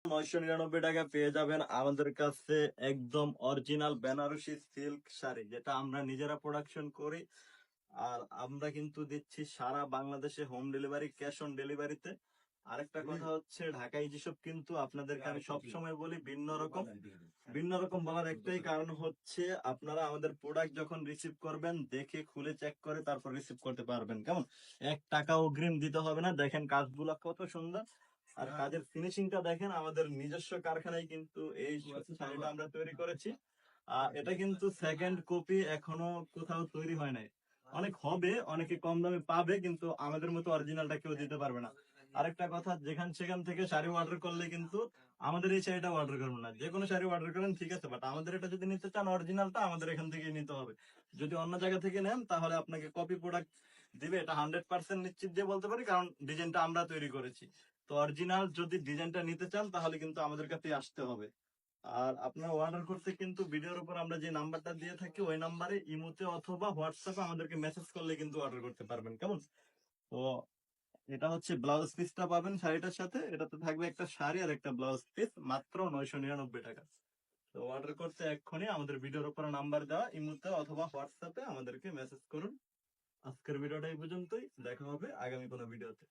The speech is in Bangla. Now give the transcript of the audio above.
999 টাকা পেয়ে যাবেন আমাদের কাছে একদম অরিজিনাল বেনারসি সিল্ক শাড়ি, যেটা আমরা নিজেরা প্রোডাকশন করি। আর আমরা কিন্তু দিচ্ছি সারা বাংলাদেশে হোম ডেলিভারি, ক্যাশ অন ডেলিভারিতে। আরেকটা কথা হচ্ছে, ঢাকায় যেসব কিন্তু আপনাদেরকে আমি সবসময় বলি ভিন্ন রকম। ভিন্ন রকম বলার একটাই কারণ হচ্ছে, আপনারা আমাদের প্রোডাক্ট যখন রিসিভ করবেন দেখে খুলে চেক করে তারপর রিসিভ করতে পারবেন, কেমন? 1 টাকা অগ্রিম দিতে হবে না। দেখেন কাজগুলা কত সুন্দর, আর কাজের ফিনিশিংটা দেখেন। আমাদের নিজস্ব কারখানায় কিন্তু এই শাড়িটা আমরা তৈরি করেছি। এটা কিন্তু সেকেন্ড কপি এখনো কোথাও তৈরি হয় নাই। অনেক হবে, অনেকে কম দামে পাবে, কিন্তু আমাদের মতো অরিজিনালটা কেউ দিতে পারবে না। আরেকটা কথা, যেখান সেখান থেকে শাড়ি অর্ডার করলে কিন্তু আমাদের এই শাড়িটা অর্ডার করবেন না। যে কোনো শাড়ি অর্ডার করেন ঠিক আছে, বাট আমাদের এটা যদি নিতে চান অরিজিনালটা আমাদের এখান থেকে নিতে হবে। যদি অন্য জায়গা থেকে নেন তাহলে আপনাকে কপি প্রোডাক্ট দিবে, এটা 100% নিশ্চিত দিয়ে বলতে পারি, কারণ ডিজাইনটা আমরা তৈরি করেছি। তো অরিজিনাল যদি ডিজাইনটা নিতে চান তাহলে কিন্তু আমাদের কাছে আসতে হবে। আর আপনার অর্ডার করতে কিন্তু ভিডিওর উপর আমরা যে নাম্বারটা দিয়ে থাকি ওই নাম্বারে ইমোতে অথবা হোয়াটসঅ্যাপে আমাদেরকে মেসেজ করলে কিন্তু অর্ডার করতে পারবেন, কেমন? তো এটা হচ্ছে ব্লাউজ পিসটা পাবেন শাড়িটার সাথে। এটাতে থাকবে একটা শাড়ি আর একটা ব্লাউজ পিস, মাত্র 999 টাকা। তো অর্ডার করতে এক্ষুনি আমাদের ভিডিওর উপর নাম্বার দেওয়া ইমোতে অথবা হোয়াটসঅ্যাপে আমাদেরকে মেসেজ করুন। আজকের ভিডিওটা এই পর্যন্তই, দেখা হবে আগামী কোনো ভিডিওতে।